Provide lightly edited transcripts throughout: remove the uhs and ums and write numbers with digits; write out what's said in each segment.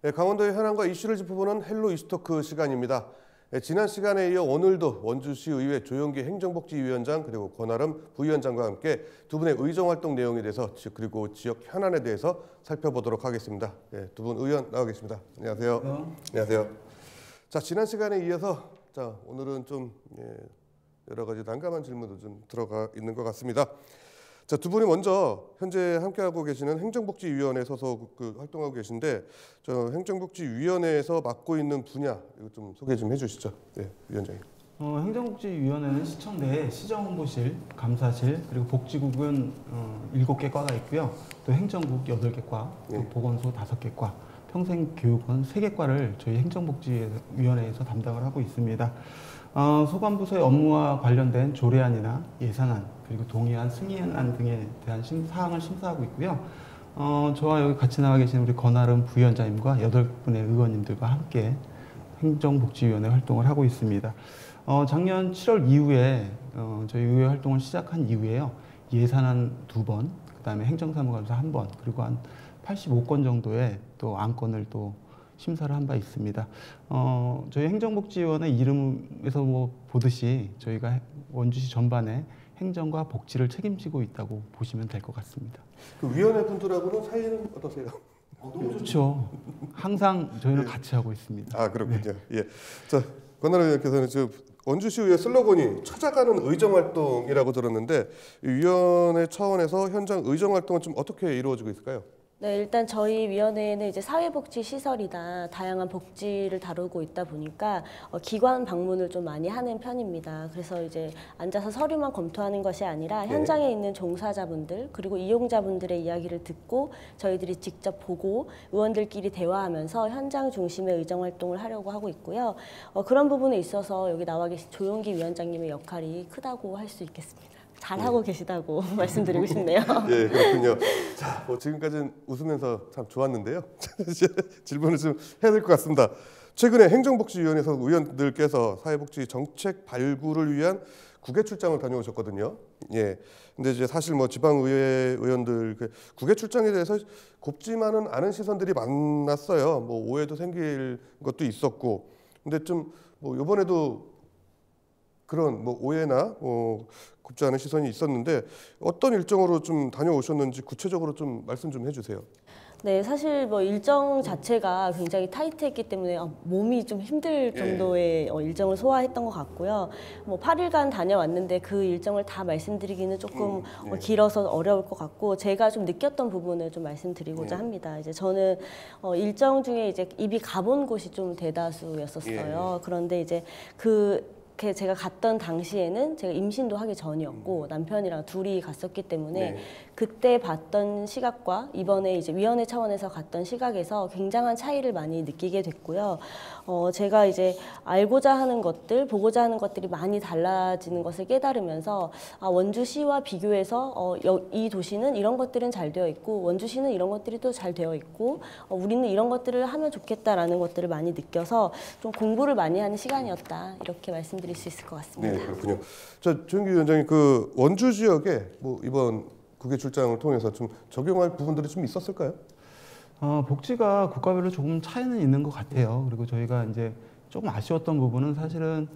네, 강원도의 현안과 이슈를 짚어보는 헬로 이슈토크 시간입니다. 네, 지난 시간에 이어 오늘도 원주시의회 조영기 행정복지위원장 그리고 권아름 부위원장과 함께 두 분의 의정활동 내용에 대해서 그리고 지역 현안에 대해서 살펴보도록 하겠습니다. 네, 두 분 의원 나와 계십니다. 안녕하세요. 안녕하세요. 자, 지난 시간에 이어서 오늘은 좀 여러 가지 난감한 질문도 좀 들어가 있는 것 같습니다. 자, 두 분이 먼저 현재 함께하고 계시는 행정복지위원회 소속 활동하고 계신데 저 행정복지위원회에서 맡고 있는 분야 이거 좀 소개 좀 해주시죠. 네, 위원장님. 행정복지위원회는 시청 내에 시정홍보실, 감사실 그리고 복지국은 7개 과가 있고요. 또 행정국 8개 과, 또 보건소 5개 과, 평생교육원 3개 과를 저희 행정복지위원회에서 담당을 하고 있습니다. 소관부서의 업무와 관련된 조례안이나 예산안, 그리고 동의안, 승인안 등에 대한 사항을 심사하고 있고요. 저와 여기 같이 나와 계신 우리 권아름 부위원장님과 8분의 의원님들과 함께 행정복지위원회 활동을 하고 있습니다. 작년 7월 이후에 저희 의회 활동을 시작한 이후에요. 예산안 2번, 그 다음에 행정사무감사 1번, 그리고 한 85건 정도의 또 안건을 또 심사를 한 바 있습니다. 저희 행정복지위원회 이름에서 보듯이 저희가 원주시 전반에 행정과 복지를 책임지고 있다고 보시면 될 것 같습니다. 그 위원회 분들하고는 사이는 어떠세요? 너무 좋죠. 항상 저희는 같이 하고 있습니다. 아, 그렇군요. 네. 예. 자, 권아름 의원께서는 지금 원주시의회 슬로건이 찾아가는 의정활동이라고 들었는데 이 위원회 차원에서 현장 의정활동은 좀 어떻게 이루어지고 있을까요? 네, 일단 저희 위원회는 이제 사회복지 시설이나 다양한 복지를 다루고 있다 보니까 기관 방문을 좀 많이 하는 편입니다. 그래서 이제 앉아서 서류만 검토하는 것이 아니라 현장에 있는 종사자분들 그리고 이용자분들의 이야기를 듣고 저희들이 직접 보고 의원들끼리 대화하면서 현장 중심의 의정 활동을 하려고 하고 있고요. 그런 부분에 있어서 여기 나와 계신 조영기 위원장님의 역할이 크다고 할 수 있겠습니다. 잘하고 계시다고 말씀드리고 싶네요. 예, 그렇군요. 자, 지금까지는 웃으면서 참 좋았는데요. 질문을 좀 해야 될 것 같습니다. 최근에 행정복지위원회에서 의원들께서 사회복지 정책 발굴을 위한 국외 출장을 다녀오셨거든요. 예. 근데 이제 사실 지방의회 의원들 국외 출장에 대해서 곱지만은 않은 시선들이 많았어요. 오해도 생길 것도 있었고. 근데 좀 이번에도 그런 오해나 곱지 않은 시선이 있었는데 어떤 일정으로 좀 다녀오셨는지 구체적으로 좀 말씀 좀 해주세요. 네, 사실 일정 자체가 굉장히 타이트했기 때문에 몸이 좀 힘들 정도의 일정을 소화했던 것 같고요. 8일간 다녀왔는데 그 일정을 다 말씀드리기는 조금 길어서 어려울 것 같고 제가 좀 느꼈던 부분을 좀 말씀드리고자 합니다. 이제 저는 일정 중에 이제 입이 가본 곳이 좀 대다수였었어요. 그런데 이제 제가 갔던 당시에는 제가 임신도 하기 전이었고 남편이랑 둘이 갔었기 때문에 그때 봤던 시각과 이번에 이제 위원회 차원에서 갔던 시각에서 굉장한 차이를 많이 느끼게 됐고요. 제가 이제 알고자 하는 것들, 보고자 하는 것들이 많이 달라지는 것을 깨달으면서 원주시와 비교해서 이 도시는 이런 것들은 잘 되어 있고 원주시는 이런 것들이 또 잘 되어 있고 우리는 이런 것들을 하면 좋겠다라는 것들을 많이 느껴서 좀 공부를 많이 하는 시간이었다 이렇게 말씀드릴 수 있을 것 같습니다. 네, 그렇군요. 자, 조영기 위원장님, 원주 지역에 이번 국외 출장을 통해서 좀 적용할 부분들이 좀 있었을까요? 복지가 국가별로 조금 차이는 있는 것 같아요. 그리고 저희가 이제 조금 아쉬웠던 부분은 사실은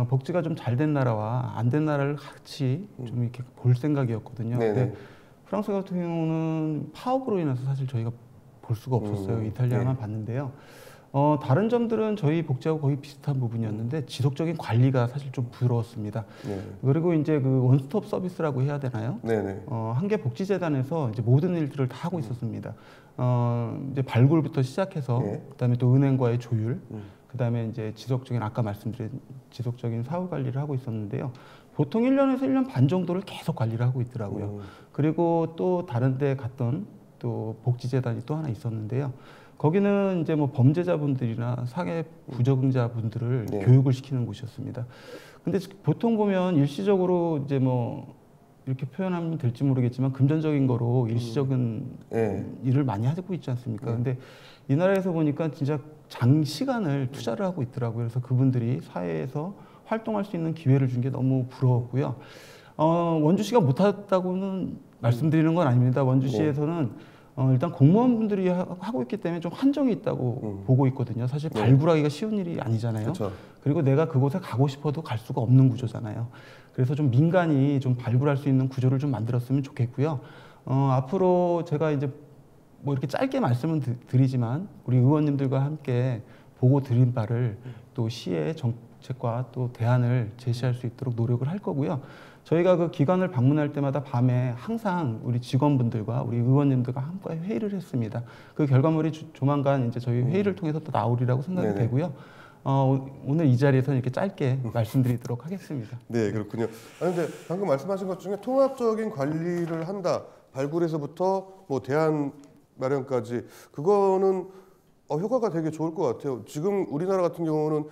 복지가 좀 잘 된 나라와 안 된 나라를 같이 좀 이렇게 볼 생각이었거든요. 근데 프랑스 같은 경우는 파업으로 인해서 사실 저희가 볼 수가 없었어요. 이탈리아만 봤는데요. 다른 점들은 저희 복지하고 거의 비슷한 부분이었는데 지속적인 관리가 사실 좀 부러웠습니다. 그리고 이제 원스톱 서비스라고 해야 되나요? 한계복지재단에서 이제 모든 일들을 다 하고 있었습니다. 이제 발굴부터 시작해서 그다음에 또 은행과의 조율, 그다음에 이제 지속적인 아까 말씀드린 지속적인 사후 관리를 하고 있었는데요. 보통 1년에서 1년 반 정도를 계속 관리를 하고 있더라고요. 그리고 또 다른 데 갔던 또 복지재단이 또 하나 있었는데요. 거기는 이제 범죄자분들이나 사회 부적응자분들을 교육을 시키는 곳이었습니다. 근데 보통 보면 일시적으로 이제 이렇게 표현하면 될지 모르겠지만 금전적인 거로 일시적인 일을 많이 하고 있지 않습니까? 근데 이 나라에서 보니까 진짜 장시간을 투자를 하고 있더라고요. 그래서 그분들이 사회에서 활동할 수 있는 기회를 준 게 너무 부러웠고요. 원주시가 못했다고는 말씀드리는 건 아닙니다. 원주시에서는 일단 공무원분들이 하고 있기 때문에 좀 한정이 있다고 보고 있거든요. 사실 네. 발굴하기가 쉬운 일이 아니잖아요. 그렇죠. 그리고 내가 그곳에 가고 싶어도 갈 수가 없는 구조잖아요. 그래서 좀 민간이 좀 발굴할 수 있는 구조를 좀 만들었으면 좋겠고요. 앞으로 제가 이제 뭐 이렇게 짧게 말씀은 드리지만 우리 의원님들과 함께 보고 드린 바를 또 시의 정책과 또 대안을 제시할 수 있도록 노력을 할 거고요. 저희가 그 기관을 방문할 때마다 밤에 항상 우리 직원분들과 우리 의원님들과 함께 회의를 했습니다. 그 결과물이 조만간 이제 저희 회의를 통해서 또 나오리라고 생각이 네네. 되고요. 오늘 이 자리에서 이렇게 짧게 말씀드리도록 하겠습니다. 네, 그렇군요. 아니, 근데 방금 말씀하신 것 중에 통합적인 관리를 한다. 발굴에서부터 뭐 대안 마련까지 그거는 효과가 되게 좋을 것 같아요. 지금 우리나라 같은 경우는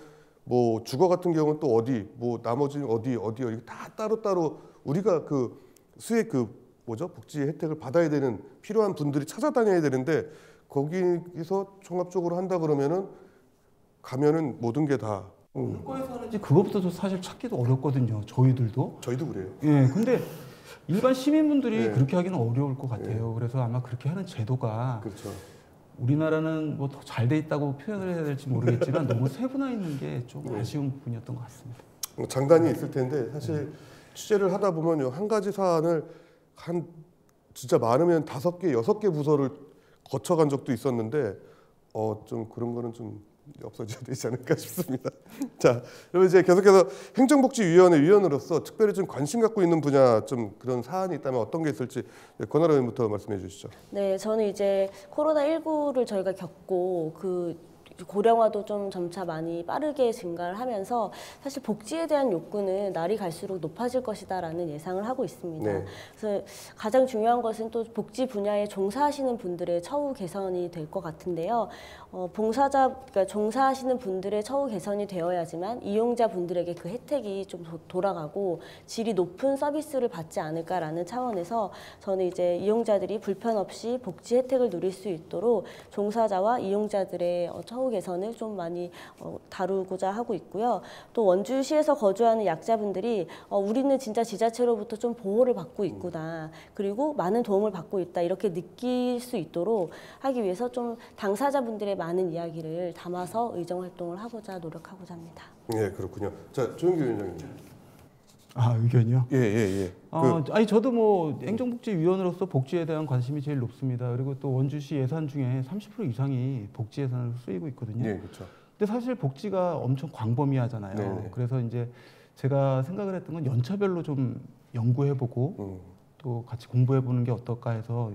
뭐 주거 같은 경우는 또 어디, 뭐 나머지 어디 다 따로따로 우리가 그 수액 그 뭐죠? 복지 혜택을 받아야 되는 필요한 분들이 찾아다녀야 되는데 거기서 종합적으로 한다 그러면은 가면은 모든 게 다. 국가에서 하는지 그것부터 사실 찾기도 어렵거든요. 저희들도. 저희도 그래요. 예, 근데 일반 시민분들이 네. 그렇게 하기는 어려울 것 같아요. 그래서 아마 그렇게 하는 제도가 그렇죠. 우리나라는 뭐 더 잘 돼 있다고 표현을 해야 될지 모르겠지만 너무 세분화 있는 게 좀 아쉬운 부분이었던 것 같습니다. 장단이 있을 텐데 사실 취재를 하다 보면 한 가지 사안을 한 진짜 많으면 5개, 6개 부서를 거쳐간 적도 있었는데 좀 그런 거는 좀 없어져야 되지 않을까 싶습니다. 자, 그럼 이제 계속해서 행정복지위원회 위원으로서 특별히 좀 관심 갖고 있는 분야 좀 그런 사안이 있다면 어떤 게 있을지 권하라 의원부터 말씀해 주시죠. 네, 저는 이제 코로나19를 저희가 겪고 그 고령화도 좀 점차 많이 빠르게 증가를 하면서 사실 복지에 대한 욕구는 날이 갈수록 높아질 것이다라는 예상을 하고 있습니다. 네. 그래서 가장 중요한 것은 또 복지 분야에 종사하시는 분들의 처우 개선이 될 것 같은데요. 그러니까 종사하시는 분들의 처우 개선이 되어야지만 이용자 분들에게 그 혜택이 좀 돌아가고 질이 높은 서비스를 받지 않을까라는 차원에서 저는 이제 이용자들이 불편 없이 복지 혜택을 누릴 수 있도록 종사자와 이용자들의 처우 개선을 좀 많이 다루고자 하고 있고요. 또 원주시에서 거주하는 약자분들이 우리는 진짜 지자체로부터 좀 보호를 받고 있구나. 그리고 많은 도움을 받고 있다. 이렇게 느낄 수 있도록 하기 위해서 좀 당사자분들의 많은 이야기를 담아서 의정 활동을 하고자 노력하고자 합니다. 네, 그렇군요. 자, 조영기 위원장님. 의견이요? 예. 아니 저도 뭐 행정복지위원으로서 복지에 대한 관심이 제일 높습니다. 그리고 또 원주시 예산 중에 30% 이상이 복지 예산으로 쓰이고 있거든요. 네, 그렇죠. 근데 사실 복지가 엄청 광범위하잖아요. 네네. 그래서 이제 제가 생각을 했던 건 연차별로 좀 연구해보고 또 같이 공부해보는 게 어떨까 해서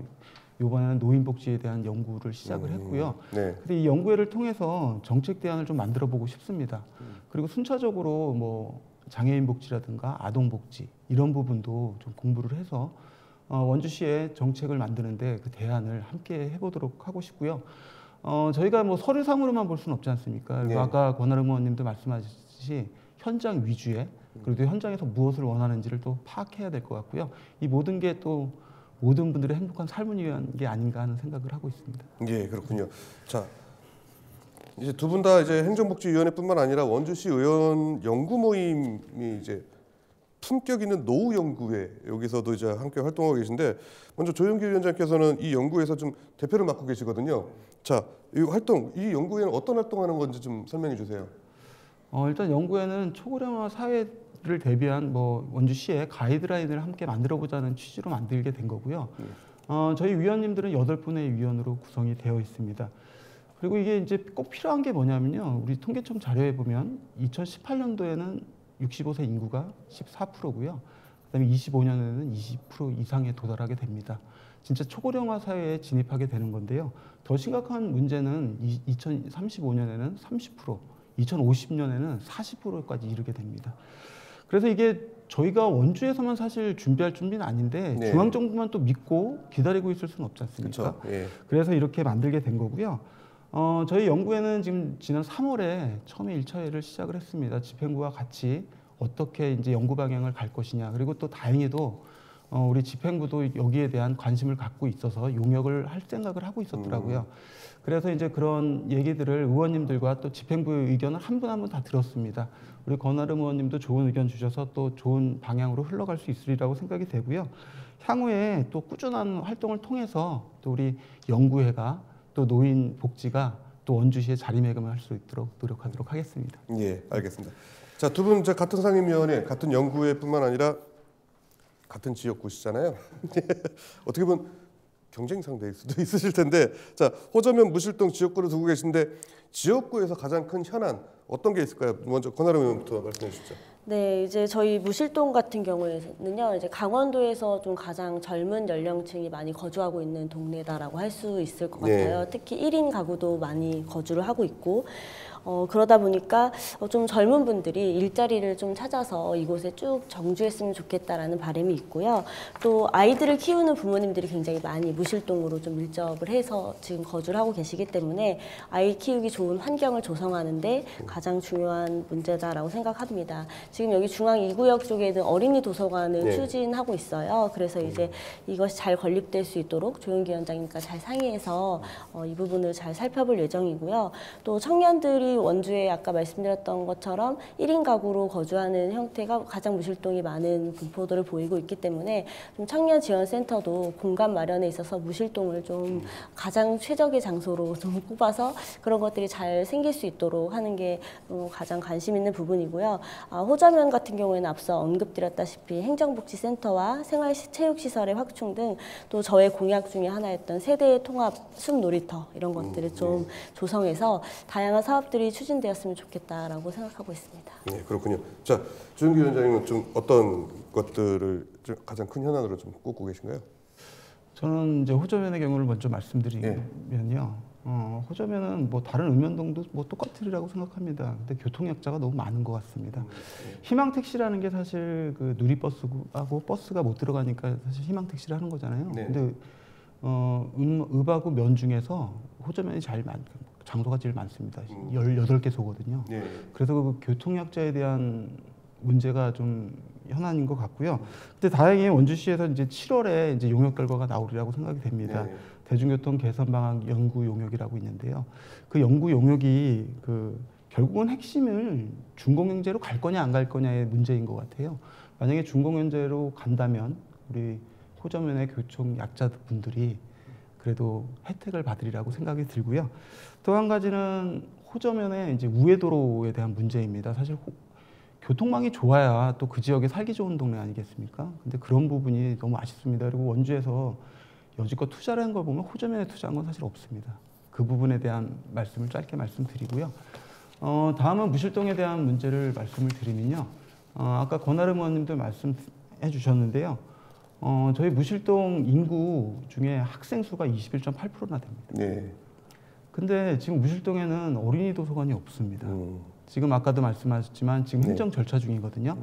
이번에는 노인복지에 대한 연구를 시작을 했고요. 네. 근데 이 연구회를 통해서 정책 대안을 좀 만들어보고 싶습니다. 그리고 순차적으로 뭐 장애인 복지라든가 아동 복지 이런 부분도 좀 공부를 해서 원주시의 정책을 만드는데 그 대안을 함께 해보도록 하고 싶고요. 저희가 뭐 서류상으로만 볼 수는 없지 않습니까? 그리고 네. 아까 권하름 의원님도 말씀하셨듯이 현장 위주의 그리고 현장에서 무엇을 원하는지를 또 파악해야 될 것 같고요. 이 모든 게 또 모든 분들의 행복한 삶을 위한 게 아닌가 하는 생각을 하고 있습니다. 예, 그렇군요. 자, 이제 두 분 다 이제 행정복지위원회뿐만 아니라 원주시 의원 연구 모임이 이제 품격 있는 노후 연구회 여기서도 이제 함께 활동하고 계신데 먼저 조영기 위원장께서는 이 연구회에서 좀 대표를 맡고 계시거든요. 자, 이 연구회는 어떤 활동하는 건지 좀 설명해 주세요. 일단 연구회는 초고령화 사회를 대비한 뭐 원주시의 가이드라인을 함께 만들어보자는 취지로 만들게 된 거고요. 저희 위원님들은 8분의 위원으로 구성이 되어 있습니다. 그리고 이게 이제 꼭 필요한 게 뭐냐면요. 우리 통계청 자료에 보면 2018년도에는 65세 인구가 14%고요. 그다음에 25년에는 20% 이상에 도달하게 됩니다. 진짜 초고령화 사회에 진입하게 되는 건데요. 더 심각한 문제는 2035년에는 30%, 2050년에는 40%까지 이르게 됩니다. 그래서 이게 저희가 원주에서만 사실 준비할 준비는 아닌데 네. 중앙정부만 또 믿고 기다리고 있을 수는 없지 않습니까? 그렇죠. 예. 그래서 이렇게 만들게 된 거고요. 저희 연구회는 지금 지난 3월에 처음에 1차회를 시작을 했습니다. 집행부와 같이 어떻게 이제 연구 방향을 갈 것이냐. 그리고 또 다행히도 우리 집행부도 여기에 대한 관심을 갖고 있어서 용역을 할 생각을 하고 있었더라고요. 그래서 이제 그런 얘기들을 의원님들과 또 집행부의 의견을 한 분 한 분 다 들었습니다. 우리 권하름 의원님도 좋은 의견 주셔서 또 좋은 방향으로 흘러갈 수 있으리라고 생각이 되고요. 향후에 또 꾸준한 활동을 통해서 또 우리 연구회가 또 노인 복지가 또 원주시에 자리매김을 할 수 있도록 노력하도록 하겠습니다. 예, 알겠습니다. 자, 두 분 같은 상임위원회, 같은 연구회뿐만 아니라 같은 지역구시잖아요. 어떻게 보면 경쟁 상대일 수도 있으실 텐데, 자, 호저면 무실동 지역구를 두고 계신데 지역구에서 가장 큰 현안 어떤 게 있을까요? 먼저 권하름 의원부터 말씀해 주시죠. 네, 이제 저희 무실동 같은 경우에는요, 이제 강원도에서 좀 가장 젊은 연령층이 많이 거주하고 있는 동네다라고 할 수 있을 것 네. 같아요. 특히 1인 가구도 많이 거주를 하고 있고, 그러다 보니까 좀 젊은 분들이 일자리를 좀 찾아서 이곳에 쭉 정주했으면 좋겠다라는 바람이 있고요. 또 아이들을 키우는 부모님들이 굉장히 많이 무실동으로 좀 밀접을 해서 지금 거주를 하고 계시기 때문에 아이 키우기 좋은 환경을 조성하는데 가장 중요한 문제다라고 생각합니다. 지금 여기 중앙 2구역 쪽에는 어린이 도서관을 네. 추진하고 있어요. 그래서 이제 이것이 잘 건립될 수 있도록 조영기 위원장님과 잘 상의해서 이 부분을 잘 살펴볼 예정이고요. 또 청년들이 원주에 아까 말씀드렸던 것처럼 1인 가구로 거주하는 형태가 가장 무실동이 많은 분포도를 보이고 있기 때문에 좀 청년 지원 센터도 공간 마련에 있어서 무실동을 좀 가장 최적의 장소로 좀 꼽아서 그런 것들이 잘 생길 수 있도록 하는 게 가장 관심 있는 부분이고요. 호저면 같은 경우에는 앞서 언급드렸다시피 행정복지센터와 생활체육시설의 확충 등 또 저의 공약 중에 하나였던 세대 통합 숲 놀이터 이런 것들을 좀 조성해서 다양한 사업들이 추진되었으면 좋겠다라고 생각하고 있습니다. 네, 그렇군요. 자, 조영기 위원장님은 좀 어떤 것들을 좀 가장 큰 현안으로 좀 꼽고 계신가요? 저는 이제 호저면의 경우를 먼저 말씀드리면요. 호저면은 뭐 다른 읍면동도 뭐 똑같으리라고 생각합니다. 근데 교통약자가 너무 많은 것 같습니다. 희망택시라는 게 사실 그 누리버스하고 버스가 못 들어가니까 사실 희망택시를 하는 거잖아요. 네. 근데 읍하고 면 중에서 호저면이 장소가 제일 많습니다. 18개소거든요. 네. 그래서 그 교통약자에 대한 문제가 좀 현안인 것 같고요. 근데 다행히 원주시에서 이제 7월에 이제 용역 결과가 나오리라고 생각이 됩니다. 네. 대중교통 개선 방안 연구 용역이라고 있는데요. 그 연구 용역이 결국은 핵심을 준공영제로 갈 거냐 안 갈 거냐의 문제인 것 같아요. 만약에 준공영제로 간다면 우리 호저면의 교통 약자분들이 그래도 혜택을 받으리라고 생각이 들고요. 또 한 가지는 호저면의 이제 우회도로에 대한 문제입니다. 사실 교통망이 좋아야 또 그 지역에 살기 좋은 동네 아니겠습니까? 근데 그런 부분이 너무 아쉽습니다. 그리고 원주에서 여지껏 투자를 한 걸 보면 호저면에 투자한 건 사실 없습니다. 그 부분에 대한 말씀을 짧게 말씀드리고요. 다음은 무실동에 대한 문제를 말씀을 드리면요. 아까 권하름 의원님도 말씀해 주셨는데요. 저희 무실동 인구 중에 학생 수가 21.8%나 됩니다. 네. 근데 지금 무실동에는 어린이 도서관이 없습니다. 지금 아까도 말씀하셨지만 지금 행정 절차 중이거든요.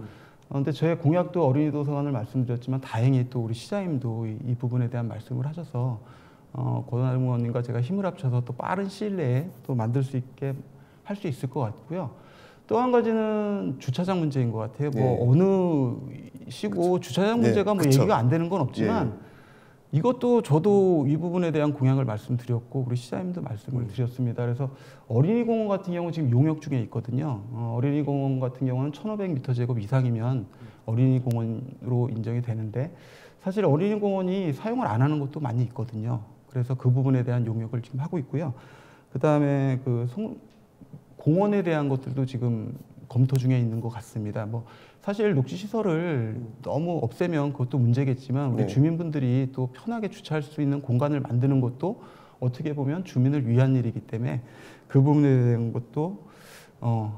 그런데 저의 공약도 어린이 도서관을 말씀드렸지만 다행히 또 우리 시장님도 이 부분에 대한 말씀을 하셔서 권하름 의원님과 제가 힘을 합쳐서 또 빠른 시일 내에 또 만들 수 있게 할 수 있을 것 같고요. 또 한 가지는 주차장 문제인 것 같아요. 네. 뭐 어느 시고 주차장 문제가 뭐 얘기가 안 되는 건 없지만 이것도 저도 이 부분에 대한 공약을 말씀드렸고 우리 시장님도 말씀을 드렸습니다. 그래서 어린이공원 같은 경우 지금 용역 중에 있거든요. 어린이공원 같은 경우는 1,500m 제곱 이상이면 어린이공원으로 인정이 되는데 사실 어린이공원이 사용을 안 하는 곳도 많이 있거든요. 그래서 그 부분에 대한 용역을 지금 하고 있고요. 그다음에 공원에 대한 것들도 지금 검토 중에 있는 것 같습니다. 뭐 사실 녹지 시설을 너무 없애면 그것도 문제겠지만 우리 주민분들이 또 편하게 주차할 수 있는 공간을 만드는 것도 어떻게 보면 주민을 위한 일이기 때문에 그 부분에 대한 것도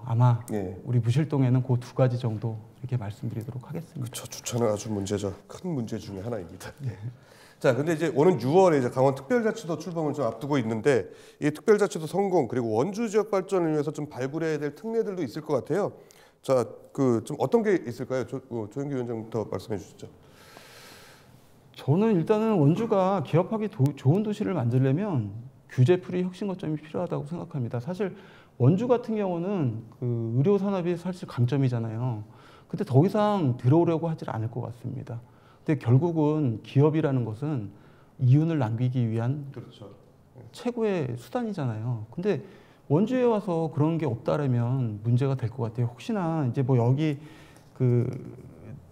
아마 우리 무실동에는 그 두 가지 정도 이렇게 말씀드리도록 하겠습니다. 그렇죠. 주차는 아주 문제죠. 큰 문제 중에 하나입니다. 자, 근데 이제 오는 6월에 이제 강원 특별자치도 출범을 좀 앞두고 있는데 이 특별자치도 성공 그리고 원주 지역 발전을 위해서 좀 발굴해야 될 특례들도 있을 것 같아요. 자, 좀 어떤 게 있을까요? 조영기 위원장부터 말씀해 주시죠. 저는 일단은 원주가 기업하기 좋은 도시를 만들려면 규제풀이 혁신 거점이 필요하다고 생각합니다. 사실 원주 같은 경우는 그 의료 산업이 사실 강점이잖아요. 근데 더 이상 들어오려고 하질 않을 것 같습니다. 근데 결국은 기업이라는 것은 이윤을 남기기 위한 최고의 수단이잖아요. 근데 원주에 와서 그런 게 없다라면 문제가 될 것 같아요. 혹시나 이제 뭐 여기 그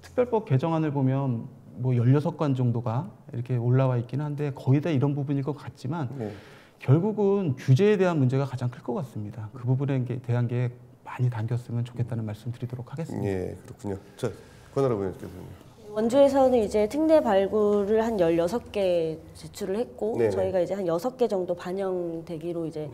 특별법 개정안을 보면 뭐 16건 정도가 이렇게 올라와 있기는 한데 거의 다 이런 부분일 것 같지만 네. 결국은 규제에 대한 문제가 가장 클 것 같습니다. 그 부분에 대한 게 많이 당겼으면 좋겠다는 말씀 드리도록 하겠습니다. 예, 그렇군요. 자, 권하라 의원님께서는. 원주에서는 이제 특례 발굴을 한 16개 제출을 했고 네네. 저희가 이제 한 6개 정도 반영되기로 이제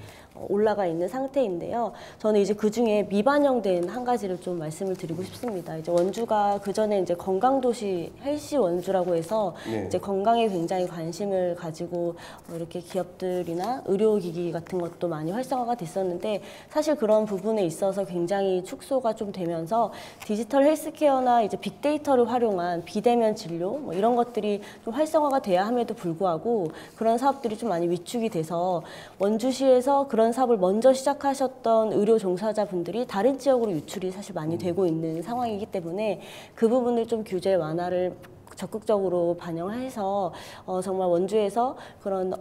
올라가 있는 상태인데요. 저는 이제 그 중에 미반영된 한 가지를 좀 말씀을 드리고 싶습니다. 이제 원주가 그 전에 이제 건강도시 헬시 원주라고 해서 네. 이제 건강에 굉장히 관심을 가지고 이렇게 기업들이나 의료기기 같은 것도 많이 활성화가 됐었는데 사실 그런 부분에 있어서 굉장히 축소가 좀 되면서 디지털 헬스케어나 이제 빅데이터를 활용한 비대면 진료 뭐 이런 것들이 좀 활성화가 돼야 함에도 불구하고 그런 사업들이 좀 많이 위축이 돼서 원주시에서 그런 사업을 먼저 시작하셨던 의료 종사자분들이 다른 지역으로 유출이 사실 많이 되고 있는 상황이기 때문에 그 부분을 좀 규제 완화를 적극적으로 반영해서 정말 원주에서 그런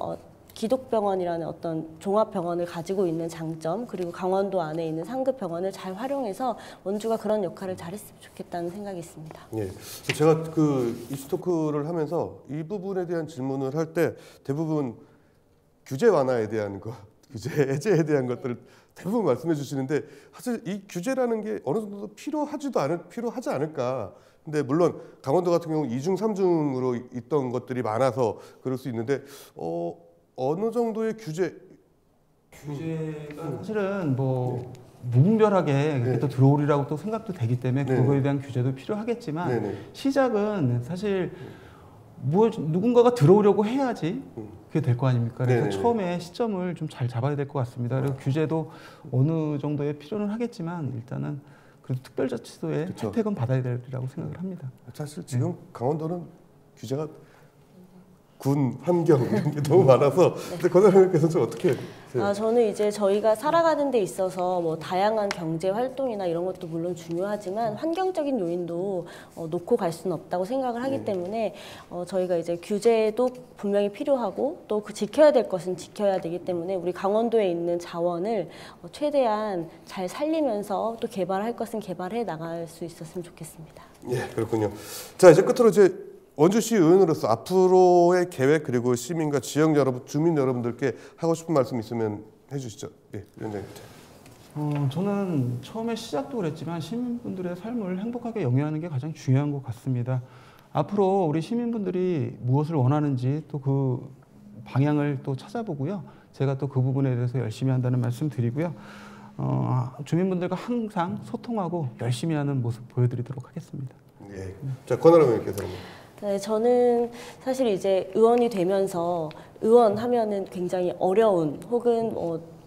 기독병원이라는 어떤 종합병원을 가지고 있는 장점 그리고 강원도 안에 있는 상급병원을 잘 활용해서 원주가 그런 역할을 잘했으면 좋겠다는 생각이 있습니다. 예, 제가 그 이슈토크를 하면서 이 부분에 대한 질문을 할 때 대부분 규제 완화에 대한 거, 규제 해제에 대한 것들을 대부분 말씀해 주시는데 사실 이 규제라는 게 어느 정도 필요하지 않을까. 근데 물론 강원도 같은 경우 2중, 3중으로 있던 것들이 많아서 그럴 수 있는데 어느 정도의 규제가 사실은 뭐 무분별하게 그렇게 네. 또 들어오리라고 또 생각도 되기 때문에 네. 그거에 대한 규제도 필요하겠지만 네네. 시작은 사실 뭐 누군가가 들어오려고 해야지 그게 될 거 아닙니까? 그래서 네네. 처음에 시점을 좀 잘 잡아야 될 것 같습니다. 그리고 규제도 어느 정도의 필요는 하겠지만 일단은 그래도 특별자치도의 그쵸. 혜택은 받아야 되리라고 생각을 합니다. 사실 지금 강원도는 규제가 군, 환경 이런 게 너무 많아서 근데 권하라님께서는 좀 어떻게 저는 이제 저희가 살아가는 데 있어서 뭐 다양한 경제 활동이나 이런 것도 물론 중요하지만 환경적인 요인도 놓고 갈 수는 없다고 생각을 하기 때문에 저희가 이제 규제도 분명히 필요하고 또 그 지켜야 될 것은 지켜야 되기 때문에 우리 강원도에 있는 자원을 최대한 잘 살리면서 또 개발할 것은 개발해 나갈 수 있었으면 좋겠습니다. 예, 그렇군요. 자, 이제 끝으로 원주시 의원으로서 앞으로의 계획 그리고 시민과 지역 여러분, 주민 여러분들께 하고 싶은 말씀 있으면 해주시죠. 예, 위원장님. 저는 처음에 시작도 그랬지만 시민분들의 삶을 행복하게 영위하는 게 가장 중요한 것 같습니다. 앞으로 우리 시민분들이 무엇을 원하는지 또 그 방향을 또 찾아보고요. 제가 또 그 부분에 대해서 열심히 한다는 말씀 드리고요. 주민분들과 항상 소통하고 열심히 하는 모습 보여드리도록 하겠습니다. 예. 자, 권하라 의원께서는. 네, 저는 사실 이제 의원이 되면서 의원하면은 굉장히 어려운 혹은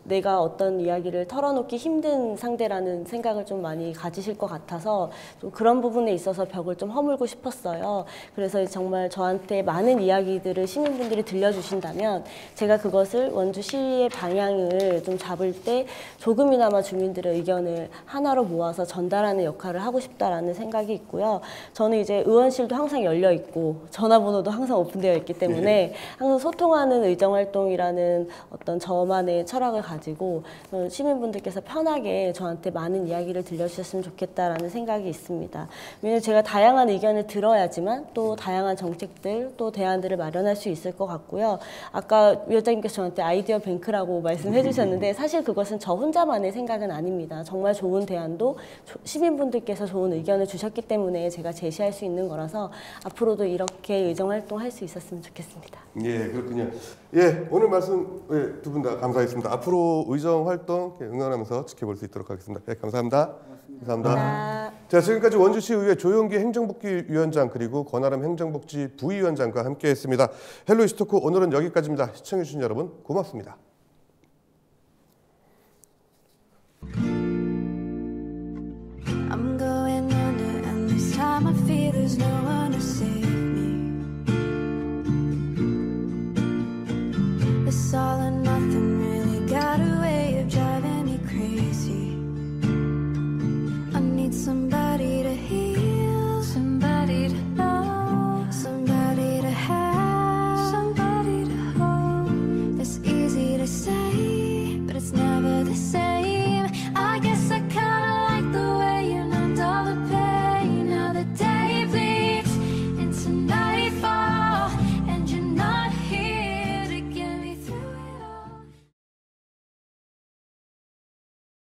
내가 어떤 이야기를 털어놓기 힘든 상대라는 생각을 좀 많이 가지실 것 같아서 좀 그런 부분에 있어서 벽을 좀 허물고 싶었어요. 그래서 정말 저한테 많은 이야기들을 시민분들이 들려주신다면 제가 그것을 원주시의 방향을 좀 잡을 때 조금이나마 주민들의 의견을 하나로 모아서 전달하는 역할을 하고 싶다라는 생각이 있고요. 저는 이제 의원실도 항상 열려 있고 전화번호도 항상 오픈되어 있기 때문에 항상 소통하는 의정활동이라는 어떤 저만의 철학을 가지고 시민분들께서 편하게 저한테 많은 이야기를 들려주셨으면 좋겠다라는 생각이 있습니다. 왜냐하면 제가 다양한 의견을 들어야지만 또 다양한 정책들 또 대안들을 마련할 수 있을 것 같고요. 아까 위원장님께서 저한테 아이디어 뱅크라고 말씀해 주셨는데 사실 그것은 저 혼자만의 생각은 아닙니다. 정말 좋은 대안도 시민분들께서 좋은 의견을 주셨기 때문에 제가 제시할 수 있는 거라서 앞으로도 이렇게 의정활동할 수 있었으면 좋겠습니다. 예, 그렇군요. 예, 오늘 말씀 두 분 다 감사했습니다. 앞으로 의정 활동 응원하면서 지켜볼 수 있도록 하겠습니다. 예, 감사합니다. 감사합니다. 자, 지금까지 원주시의회 조용기 행정복지위원장 그리고 권아람 행정복지 부위원장과 함께했습니다. 헬로 이슈토크 오늘은 여기까지입니다. 시청해주신 여러분 고맙습니다.